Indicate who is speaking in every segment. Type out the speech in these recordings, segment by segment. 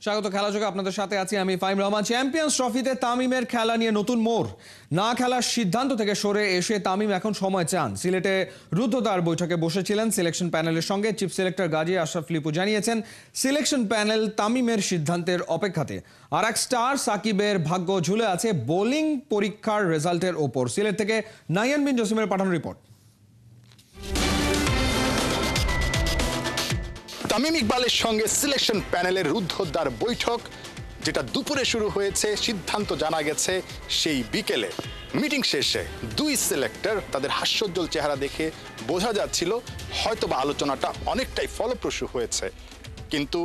Speaker 1: স্বাগত খেলাযোগে আপনাদের সাথে আছি আমি ফাহিম রহমান। চ্যাম্পিয়ন্স ট্রফিতে তামিমের খেলা নিয়ে নতুন মোড়। না খেলার সিদ্ধান্ত থেকে সরে এসে তামিম এখন সময় চান। সিলেটে রুদ্ধদ্বার বৈঠকে বসেছিলেন সিলেকশন প্যানেলের সঙ্গে। চিফ সিলেক্টর গাজী আশরাফ লিপু জানিয়েছেন সিলেকশন প্যানেল তামিমের সিদ্ধান্তের অপেক্ষাতে। আর এক স্টার সাকিবের ভাগ্য ঝুলে আছে বোলিং পরীক্ষার রেজাল্টের ওপর। সিলেট থেকে নাইয়ান বিন জসিমের পাঠানো রিপোর্ট।
Speaker 2: তামিম ইকবালের সঙ্গে সিলেকশন প্যানেলের রুদ্ধদ্বার বৈঠক, যেটা দুপুরে শুরু হয়েছে, সিদ্ধান্ত জানা গেছে সেই বিকেলে। মিটিং শেষে দুই সিলেক্টর তাদের হাস্যোজ্জ্বল চেহারা দেখে বোঝা যাচ্ছিল হয়তোবা আলোচনাটা অনেকটাই ফলপ্রসূ হয়েছে। কিন্তু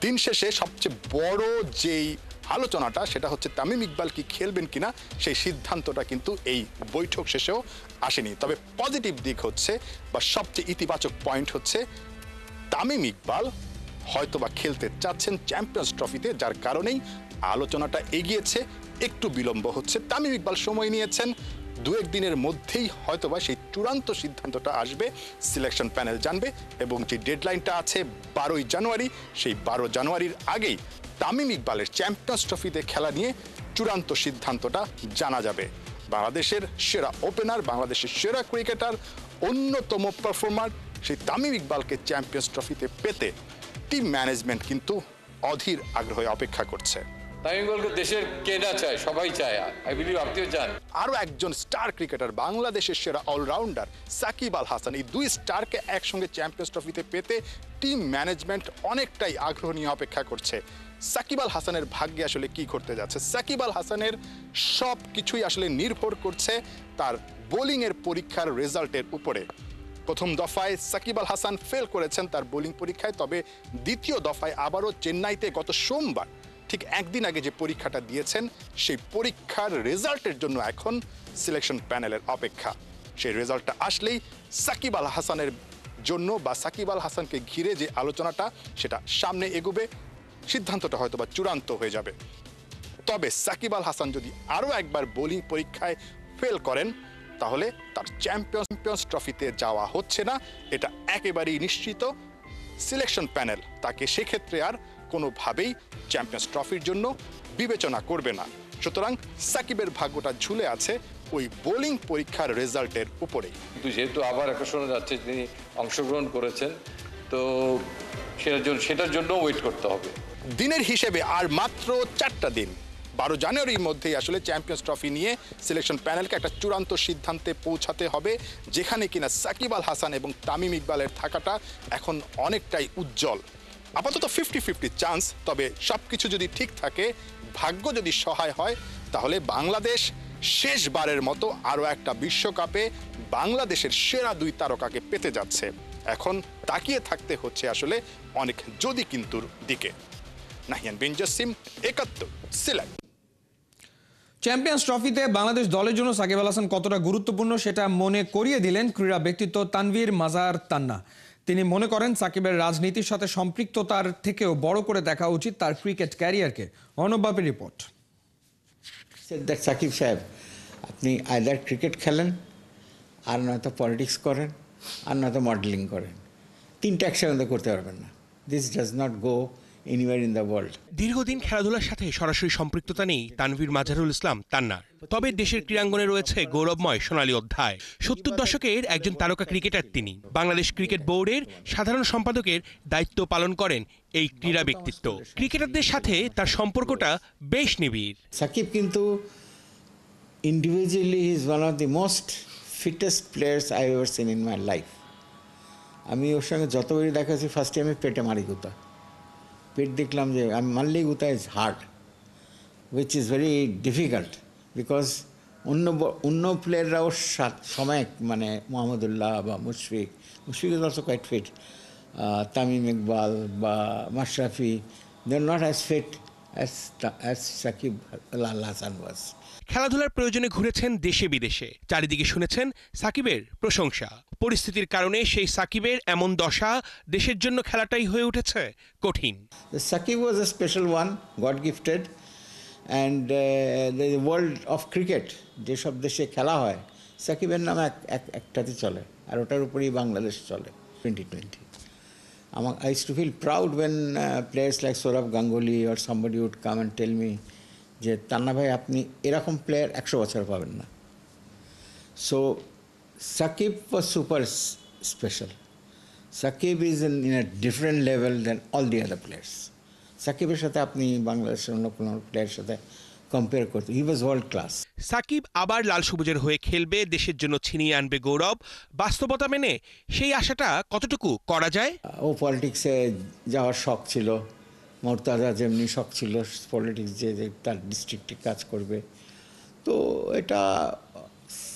Speaker 2: দিন শেষে সবচেয়ে বড় যেই আলোচনাটা সেটা হচ্ছে তামিম ইকবাল কি খেলবেন কিনা, সেই সিদ্ধান্তটা কিন্তু এই বৈঠক শেষেও আসেনি। তবে পজিটিভ দিক হচ্ছে বা সবচেয়ে ইতিবাচক পয়েন্ট হচ্ছে তামিম ইকবাল হয়তোবা খেলতে চাচ্ছেন চ্যাম্পিয়ন্স ট্রফিতে, যার কারণেই আলোচনাটা এগিয়েছে। একটু বিলম্ব হচ্ছে, তামিম ইকবাল সময় নিয়েছেন। দু এক দিনের মধ্যেই হয়তোবা সেই চূড়ান্ত সিদ্ধান্তটা আসবে, সিলেকশন প্যানেল জানবে। এবং যে ডেডলাইনটা আছে 12ই জানুয়ারি, সেই 12 জানুয়ারির আগেই তামিম ইকবালের চ্যাম্পিয়ন্স ট্রফিতে খেলা নিয়ে চূড়ান্ত সিদ্ধান্তটা জানা যাবে। বাংলাদেশের সেরা ওপেনার, বাংলাদেশের সেরা ক্রিকেটার, অন্যতম পারফর্মার সেই তামিম ইকবালকে চ্যাম্পিয়ন্স ট্রফিতে পেতে টিম ম্যানেজমেন্ট কিন্তু অধীর আগ্রহে অপেক্ষা করছে।
Speaker 3: তামিম ইকবালকে দেশের কে না চায়, সবাই চায়। আই বিলিভ আপনিও চান।
Speaker 2: আরও একজন স্টার ক্রিকেটার, বাংলাদেশের সেরা অলরাউন্ডার সাকিব আল হাসান, এই দুই স্টারকে একসঙ্গে চ্যাম্পিয়ন্স ট্রফিতে পেতে টিম ম্যানেজমেন্ট অনেকটাই আগ্রহ নিয়ে অপেক্ষা করছে। সাকিব আল হাসানের ভাগ্যে আসলে কি ঘটতে যাচ্ছে? সাকিব আল হাসানের সব কিছুই আসলে নির্ভর করছে তার বোলিংয়ের পরীক্ষার রেজাল্টের উপরে। প্রথম দফায় সাকিব আল হাসান ফেল করেছেন তার বোলিং পরীক্ষায়, তবে দ্বিতীয় দফায় আবারও চেন্নাইতে গত সোমবার ঠিক একদিন আগে যে পরীক্ষাটা দিয়েছেন, সেই পরীক্ষার রেজাল্টের জন্য এখন সিলেকশন প্যানেলের অপেক্ষা। সেই রেজাল্টটা আসলেই সাকিব আল হাসানের জন্য বা সাকিব আল হাসানকে ঘিরে যে আলোচনাটা সেটা সামনে এগোবে, সিদ্ধান্তটা হয়তোবা চূড়ান্ত হয়ে যাবে। তবে সাকিব আল হাসান যদি আরও একবার বোলিং পরীক্ষায় ফেল করেন, তাহলে তার চ্যাম্পিয়ন্স ট্রফিতে যাওয়া হচ্ছে না, এটা একেবারেই নিশ্চিত। সিলেকশন প্যানেল তাকে সেক্ষেত্রে আর কোনোভাবেই চ্যাম্পিয়ন্স ট্রফির জন্য বিবেচনা করবে না। সুতরাং সাকিবের ভাগ্যটা ঝুলে আছে ওই বোলিং পরীক্ষার রেজাল্টের উপরেই।
Speaker 3: কিন্তু যেহেতু আবার একটা শোনা যাচ্ছে তিনি অংশগ্রহণ করেছেন, তো সেটার জন্য ওয়েট করতে হবে।
Speaker 2: দিনের হিসেবে আর মাত্র 4টা দিন। 12 জানুয়ারির মধ্যেই আসলে চ্যাম্পিয়ন্স ট্রফি নিয়ে সিলেকশন প্যানেলকে একটা চূড়ান্ত সিদ্ধান্তে পৌঁছাতে হবে, যেখানে কিনা সাকিব আল হাসান এবং তামিম ইকবালের থাকাটা এখন অনেকটাই উজ্জ্বল। আপাতত 50-50 চান্স। তবে সব কিছু যদি ঠিক থাকে, ভাগ্য যদি সহায় হয়, তাহলে বাংলাদেশ শেষবারের মতো আরও একটা বিশ্বকাপে বাংলাদেশের সেরা দুই তারকাকে পেতে যাচ্ছে। এখন তাকিয়ে থাকতে হচ্ছে আসলে অনেক যদি কিন্তুর দিকে। নাহিয়ান বিন জসিম, 71 সিলেট।
Speaker 1: চ্যাম্পিয়ন্স ট্রফিতে বাংলাদেশ দলের জন্য সাকিব আল হাসান কতটা গুরুত্বপূর্ণ সেটা মনে করিয়ে দিলেন ক্রীড়া ব্যক্তিত্ব তানভীর মাজার তান্না। তিনি মনে করেন সাকিবের রাজনীতির সাথে সম্পৃক্ততার থেকেও বড় করে দেখা উচিত তার ক্রিকেট ক্যারিয়ারকে। অর্ণব বাপের রিপোর্ট।
Speaker 4: সাকিব সাহেব, আপনি আইদার ক্রিকেট খেলেন, আর নয়তো পলিটিক্স করেন, আর নয়তো মডেলিং করেন। তিনটা একসাথে করতে পারবেন না। This does not go anywhere in the world.
Speaker 5: দীর্ঘদিন খেলাধুলার সাথে সরাসরি সম্পৃক্ততা নেই তানভীর মাজারুল ইসলাম তান্নার। তবে দেশের ক্রীড়াঙ্গনে রয়েছে গৌরবময় সোনালী অধ্যায়। 70 দশকের একজন তারকা ক্রিকেটার তিনি। বাংলাদেশ ক্রিকেট বোর্ডের সাধারণ সম্পাদকের দায়িত্ব পালন করেন এই ক্রীড়া ব্যক্তিত্ব। ক্রিকেটারদের সাথে তার সম্পর্কটা বেশ নিবিড়।
Speaker 4: সাকিব কিন্তু individually he is one of the most fittest players I ever seen in my life. আমি ওর সঙ্গে যতবারই দেখাচ্ছি, ফার্স্টে আমি পেটে মারি গুতা। পেট দেখলাম যে আমি মারলেই গুতা is hard, which is very difficult, because অন্য প্লেয়াররাও সময় মানে মোহাম্মদুল্লাহ বা Mushfiq is also quite fit, Tamim Iqbal বা Mashrafe, they are not as fit as Shakib Al Hasan was.
Speaker 5: খেলাধুলার প্রয়োজনে ঘুরেছেন দেশে বিদেশে, চারিদিকে শুনেছেন সাকিবের প্রশংসা। পরিস্থিতির কারণে সেই সাকিবের এমন দশা, দেশের জন্য খেলাটাই হয়ে উঠেছে কঠিন।
Speaker 4: Shakib was a special one, God gifted, and the world of cricket যেসব দেশে খেলা হয়, সাকিবের নামে একটাতে চলে, আর ওটার উপরেই বাংলাদেশ চলে। 2020 I used to feel proud when players like Saurabh Ganguly or somebody would come and tell me যে তান্না ভাই আপনি এরকম প্লেয়ার 100 বছর পাবেন না। So Sakib was super special. Sakib is in a different level than all the other players. সাকিবের সাথে আপনি বাংলাদেশের অন্য কোনো প্লেয়ারের সাথে কম্পেয়ার করতে, হি ওয়াজ ওয়ার্ল্ড ক্লাস।
Speaker 5: সাকিব আবার লাল সবুজের হয়ে খেলবে, দেশের জন্য ছিনিয়ে আনবে গৌরব। বাস্তবতা মেনে সেই আশাটা কতটুকু করা যায়?
Speaker 4: ও পলিটিক্সে যাওয়ার শখ ছিল, মোর্তাজা যেমনি শখ ছিল পলিটিক্স যে তার ডিস্ট্রিক্টে কাজ করবে। তো এটা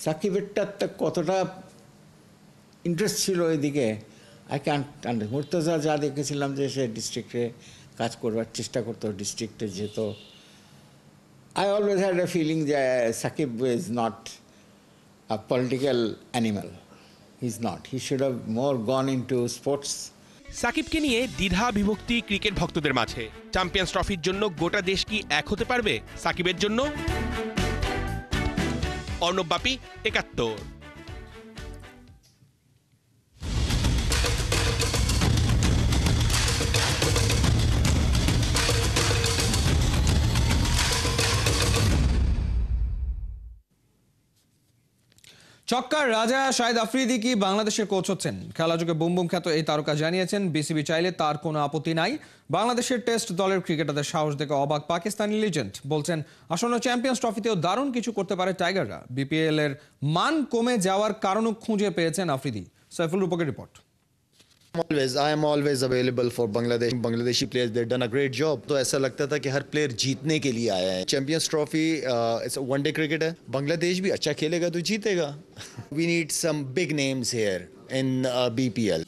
Speaker 4: সাকিবেরটা কতটা ইন্টারেস্ট ছিল এদিকে আই ক্যান্ট আন্ডারস্ট্যান্ড। মোর্তাজা যা দেখেছিলাম যে সে ডিস্ট্রিক্টে কাজ করবার চেষ্টা করতো, ডিস্ট্রিক্টে যেত। I always had a feeling that Sakib is not a political animal. He's not. He should have more gone into sports.
Speaker 5: সাকিবকে নিয়ে দ্বিধা বিভক্তি ক্রিকেট ভক্তদের মাঝে। চ্যাম্পিয়ন্স ট্রফির জন্য গোটা দেশ কি এক হতে পারবে সাকিবের জন্য? অর্ণব বাপি, ৭১।
Speaker 1: ছক্কার রাজা শাহিদ আফ্রিদি কি বাংলাদেশের কোচ হচ্ছেন? খেলাযোগে বুম বুম খ্যাত এই তারকা জানিয়েছেন বিসিবি চাইলে তার কোনো আপত্তি নাই। বাংলাদেশের টেস্ট দলের ক্রিকেটারদের সাহস দেখে অবাক পাকিস্তানি লিজেন্ড। বলছেন আসন্ন চ্যাম্পিয়ন্স ট্রফিতেও দারুণ কিছু করতে পারে টাইগাররা। বিপিএল এর মান কমে যাওয়ার কারণও খুঁজে পেয়েছেন আফ্রিদি। সাইফুল রূপকের report.
Speaker 6: I am always available for Bangladesh. Bangladeshi players, they've done a great job. तो ऐसा लगता था कि हर प्लेयर जीतने के लिए आया है। Champions Trophy it's one day cricket है। बांग्लादेश भी अच्छा खेलेगा तो जीतेगा। We need some big names here in BPL.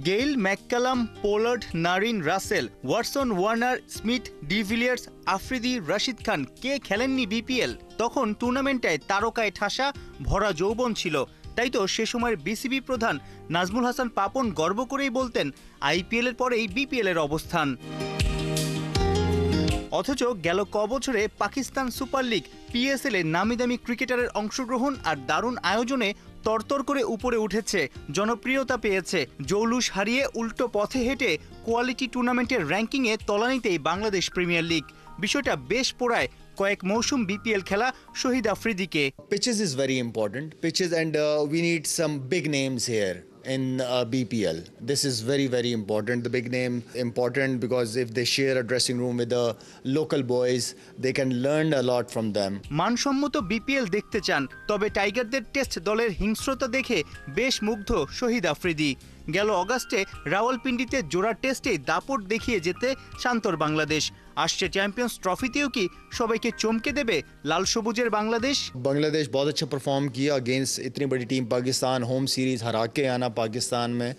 Speaker 7: Gayle, McCullum, Pollard, Narine, Russell, Watson, Warner, Smith, de Villiers, Afridi, Rashid Khan কে খেলেননি বিপিএল? তখন টুর্নামেন্টটায় তারকায় ঠাসা ভরা যৌবন ছিল। তাই তো সে সময়ের বিসিবি প্রধান নাজমুল হাসান পাপন গর্ব করেই বলতেন আইপিএল এর পরেই বিপিএল এর অবস্থান। অথচ গেল কবছরে পাকিস্তান সুপার লিগ পিএসএল এ নামি দামি ক্রিকেটারের অংশগ্রহণ আর দারুণ আয়োজনে তরতর করে উপরে উঠেছে, জনপ্রিয়তা পেয়েছে। জৌলুস হারিয়ে উল্টো পথে হেঁটে কোয়ালিটি টুর্নামেন্টের র্যাঙ্কিংয়ে তলানিতেই বাংলাদেশ প্রিমিয়ার লিগ। বিষয়টা বেশ পোড়ায় কয়েক মৌসুম বিপিএল খেলা শহীদ আফ্রিদিকে।
Speaker 6: Pitches is very important. Pitches and we need some big names here in BPL. This is very, very important. The big name important because if they share a dressing room with the local boys, they can learn a lot from them.
Speaker 7: মানসম্মত BPL দেখতে চান, তবে টাইগারদের test দলের হিংস্রতা দেখে বেশ মুগ্ধ শহীদ আফ্রিদি। গেল অগাস্টে রাওয়ালপিন্ডিতে জোড়া টেস্টে দাপট দেখিয়ে যেতে শান্তর বাংলাদেশ। আসছে চ্যাম্পিয়ন্স ট্রফিতেও কি সবাইকে চমকে দেবে লাল সবুজের বাংলাদেশ?
Speaker 6: बांग्लादेश बहुत अच्छा परफॉर्म किया अगेंस्ट इतनी बड़ी टीम पाकिस्तान। होम सीरीज हरा के आना पाकिस्तान में,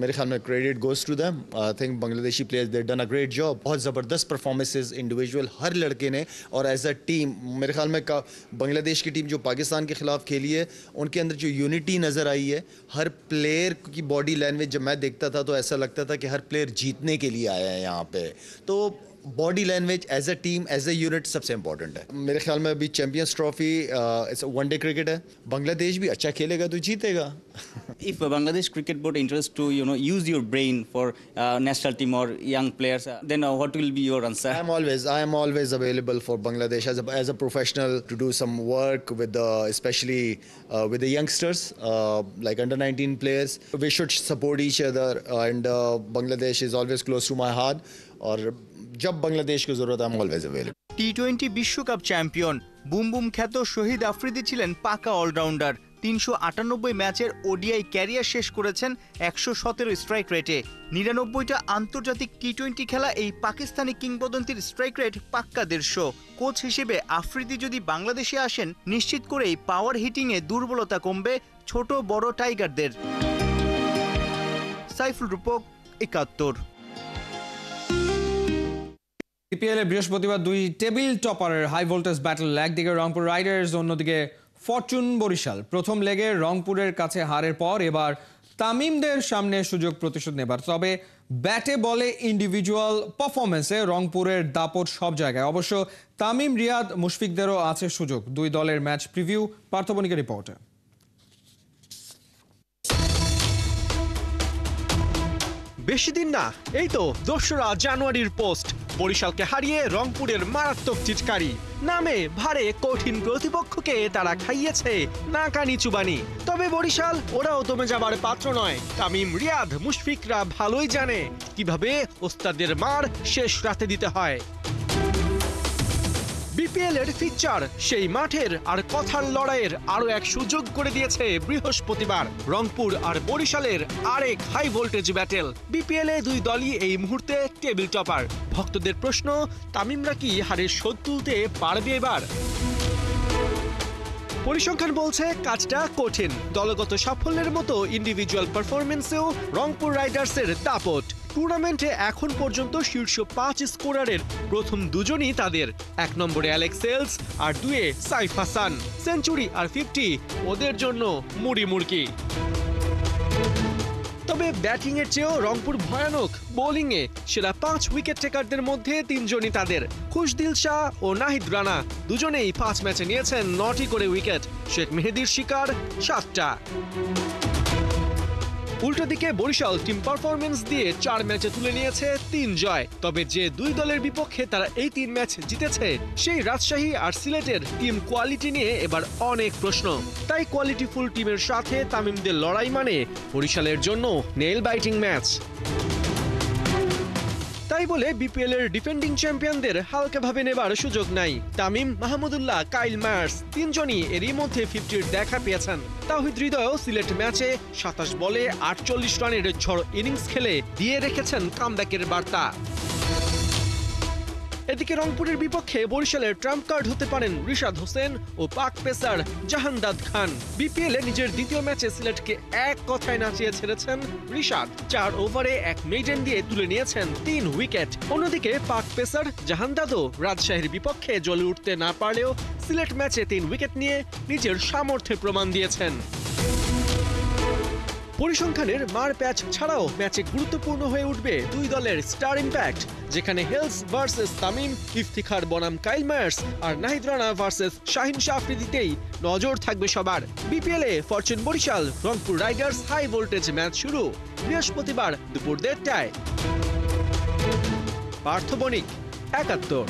Speaker 6: मेरे ख्याल में credit goes to them. I think Bangladeshi players they done a great job. बहुत ज़बरदस्त परफॉर्मेंसेस इंडिविजुअल हर लड़के ने, और एज अ टीम मेरे ख्याल में बांग्लादेश की टीम जो पाकिस्तान के खिलाफ खेली है उनके अंदर जो यूनिटी नज़र आई है, हर प्लेयर की बॉडी लैंग्वेज जब मैं देखता था तो ऐसा लगता था कि हर प्लेयर जीतने के लिए आया है यहाँ पे। तो body language as a team as a unit सबसे इंपॉर्टेंट है। मेरे ख्याल में अभी Champions Trophy it's one day cricket है। बांग्लादेश भी अच्छा खेलेगा तो जीतेगा।
Speaker 8: If Bangladesh Cricket Board interests to use your brain for national team or young players, then what will be your answer?
Speaker 6: I am always available for Bangladesh as a professional to do some work with especially with the youngsters like under 19 players. We should support each other and Bangladesh is always close to my heart. और जब बांग्लादेश को जरूरत है, I'm always available.
Speaker 7: টি-20 বিশ্বকাপ champion boom boom খ্যাত শহীদ আফ্রিদি ছিলেন পাকা allrounder. ৩৯৮ ম্যাচের ওডিআই ক্যারিয়ার শেষ করেছেন ১১৭ স্ট্রাইক রেটে। ৯৯টা আন্তর্জাতিক টি-20 খেলা এই পাকিস্তানি কিংবদন্তির স্ট্রাইক রেট পাক্কা ১৫০। কোচ হিসেবে আফ্রিদি যদি বাংলাদেশে আসেন, নিশ্চিত করেই পাওয়ার হিটিংয়ে দুর্বলতা কমবে ছোট বড় টাইগারদের। সাইফুল রূপক, ৭১।
Speaker 1: বিপিএল এ বৃহস্পতিবার দুই টেবিল টপারের হাই ভোল্টেজ ব্যাটল, একদিকে রংপুর রাইডার্স, অন্যদিকে ফরচুন বরিশাল। প্রথম লেগে রংপুরের কাছে হারের পর এবার তামিমদের সামনে সুযোগ প্রতিশোধ নেবার। তবে ব্যাটে বলে ইন্ডিভিজুয়াল পারফরমেন্সে রংপুরের দাপট সব জায়গায়। অবশ্য তামিম, রিয়াদ, মুশফিকদেরও আছে সুযোগ। দুই দলের ম্যাচ প্রিভিউ, পার্থ বণিকের রিপোর্টে।
Speaker 9: বেশি দিন না, এই তো 2রা জানুয়ারির পোস্ট। বরিশালকে হারিয়ে রংপুরের মারাত্মক চিৎকারি, নামে ভারে কঠিন প্রতিপক্ষকে তারা খাইয়েছে নাকানি চুবানি। তবে বরিশাল ওরাও দমে যাবার পাত্র নয়। তামিম, রিয়াদ, মুশফিকরা ভালোই জানে কিভাবে ওস্তাদের মার শেষ রাতে দিতে হয়। বিপিএল এর ফিকচার সেই মাঠের আর কথার লড়াইয়ের আরো এক সুযোগ করে দিয়েছে বৃহস্পতিবার রংপুর আর বরিশালের আরেক হাই ভোল্টেজ ব্যাটেল। বিপিএল এ দুই দলই এই মুহূর্তে টেবিল টপার। ভক্তদের প্রশ্ন, তামিমরা কি হারের শোধ তুলতে পারবে এবার? পরিসংখ্যান বলছে কাজটা কঠিন। দলগত সাফল্যের মতো ইন্ডিভিজুয়াল পারফরমেন্সেও রংপুর রাইডার্সের দাপট। টুর্নামেন্টে এখন পর্যন্ত শীর্ষ 5 স্কোরারের প্রথম দুজনই তাদের। 1 নম্বরে অ্যালেক্স সেলস আর 2-এ সাইফ হাসান। সেঞ্চুরি আর 50 ওদের জন্য মুড়ি মুড়কি। তবে ব্যাটিং এর চেয়েও রংপুর ভয়ানক বোলিংয়ে। সেরা 5 উইকেট টেকারদের মধ্যে 3 জনই তাদের। খুশদিল শাহ ও নাহিদ রানা দুজনেই 5 ম্যাচে নিয়েছেন 9টি করে উইকেট। শেখ মেহেদীর শিকার 7টা। উল্টো দিকে বরিশাল টিম পারফরমেন্স দিয়ে 4 ম্যাচে তুলে নিয়েছে 3 জয়। তবে যে দুই দলের বিপক্ষে তারা এই 3 ম্যাচ জিতেছে, সেই রাজশাহী আর সিলেটের টিম কোয়ালিটি নিয়ে এবার অনেক প্রশ্ন। তাই কোয়ালিটিফুল টিমের সাথে তামিমদের লড়াই মানে বরিশালের জন্য নেইল বাইটিং ম্যাচ। তাই বলে বিপিএল এর ডিফেন্ডিং চ্যাম্পিয়নদের হালকাভাবে নেবার সুযোগ নাই। তামিম, মাহমুদুল্লাহ, কাইল মায়ার্স 3 জনই এরই মধ্যে 50-র দেখা পেয়েছেন। তাওহিদ হৃদয়ও সিলেট ম্যাচে 27 বলে 48 রানের ঝড় ইনিংস খেলে দিয়ে রেখেছেন কামব্যাকের বার্তা। এদিকে রংপুরের বিপক্ষে বরিশালের ট্রাম্প কার্ড হতে পারেন রিশাদ হোসেন ও পাক পেসার জাহানদাদ খান। বিপিএল এ নিজের দ্বিতীয় ম্যাচে সিলেটকে এক কথায় নাচিয়ে ছেড়েছেন রিশাদ। 4 ওভারে 1 মেইডেন দিয়ে তুলে নিয়েছেন 3 উইকেট। অন্যদিকে পাক পেসার জাহানদাদও রাজশাহীর বিপক্ষে জ্বলে উঠতে না পারলেও সিলেট ম্যাচে 3 উইকেট নিয়ে নিজের সামর্থ্যে প্রমাণ দিয়েছেন। পরিসংখ্যানের মার প্যাচ ছাড়াও ম্যাচে গুরুত্বপূর্ণ হয়ে উঠবে দুই দলের স্টার ইম্প্যাক্ট, যেখানে হেলস ভার্সেস তামিম, ইফতিখার বনাম কাইল মায়ার্স আর নাহিদ রানা ভার্সেস শাহিন শাহ আফ্রিদিতেই নজর থাকবে সবার। বিপিএল এ Fortune Barishal Rangpur Riders high voltage match শুরু বৃহস্পতিবার দুপুর 1:30টায়। পার্থ বণিক, 71।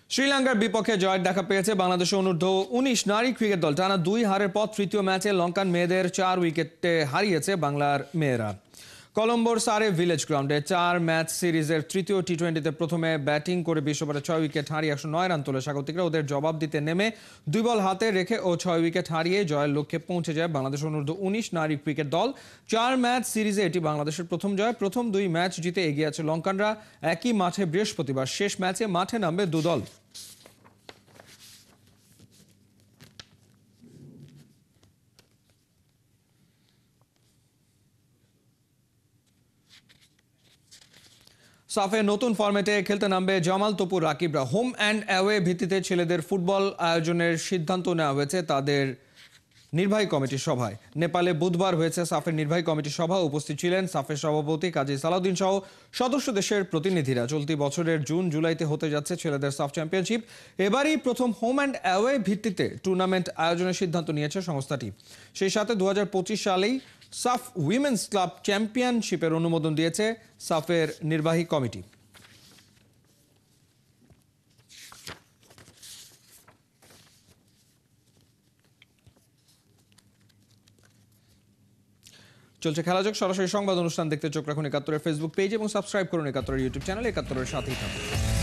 Speaker 1: শ্রীলঙ্কার বিপক্ষে জয়ের দেখা পেয়েছে বাংলাদেশের অনূর্ধ্ব 19 নারী ক্রিকেট দল। টানা 2 হারের পর তৃতীয় ম্যাচে লঙ্কান মেয়েদের 4 উইকেটে হারিয়েছে বাংলার মেয়েরা। কলম্বোর সারে ভিলেজ গ্রাউন্ডে 4 ম্যাচ সিরিজের তৃতীয় টি20তে প্রথমে ব্যাটিং করে 20 ওভারে 6 উইকেট হারিয়ে 109 রান তোলে স্বাগতিকরা। ওদের জবাব দিতে নেমে 2 বল হাতে রেখে ও 6 উইকেট হারিয়ে জয়ের লক্ষ্যে পৌঁছে যায় বাংলাদেশ অনূর্ধ্ব 19 নারী ক্রিকেট দল। 4 ম্যাচ সিরিজে এটি বাংলাদেশের প্রথম জয়। প্রথম 2 ম্যাচ জিতে এগিয়ে আছে লঙ্কানরা। একই মাঠে বৃহস্পতিবার শেষ ম্যাচে মাঠে নামবে 2 দল। সাফে নতুন ফরম্যাটে খেলতে নামবে জামাল তপুর রাকিবরা। হোম অ্যান্ড অ্যাওয়ে ভিত্তিতে ছেলেদের ফুটবল আয়োজনের সিদ্ধান্ত নেওয়া হয়েছে তাদের নির্বাহী কমিটির সভায়। নেপালে বুধবার হয়েছে সাফের নির্বাহী কমিটির সভা। উপস্থিত ছিলেন সাফের সভাপতি কাজী সালাউদ্দিন সহ সদস্য দেশের প্রতিনিধিরা। চলতি বছরের জুন জুলাইতে হতে যাচ্ছে ছেলেদের সাফ চ্যাম্পিয়নশিপ। এবারই প্রথম হোম অ্যান্ড অ্যাওয়ে ভিত্তিতে টুর্নামেন্ট আয়োজনের সিদ্ধান্ত নিয়েছে সংস্থাটি। সেই সাথে 2025 সালেই সাফ উইমেন্স ক্লাব চ্যাম্পিয়নশিপের অনুমোদন দিয়েছে সাফের নির্বাহী কমিটি। চলছে খেলাযোগ। সরাসরি সংবাদ অনুষ্ঠান দেখতে চোখ রাখুন 71-এর ফেসবুক পেজ এবং সাবস্ক্রাইব করুন 71-এর ইউটিউব চ্যানেল। 71-এর সাথেই থাকুন।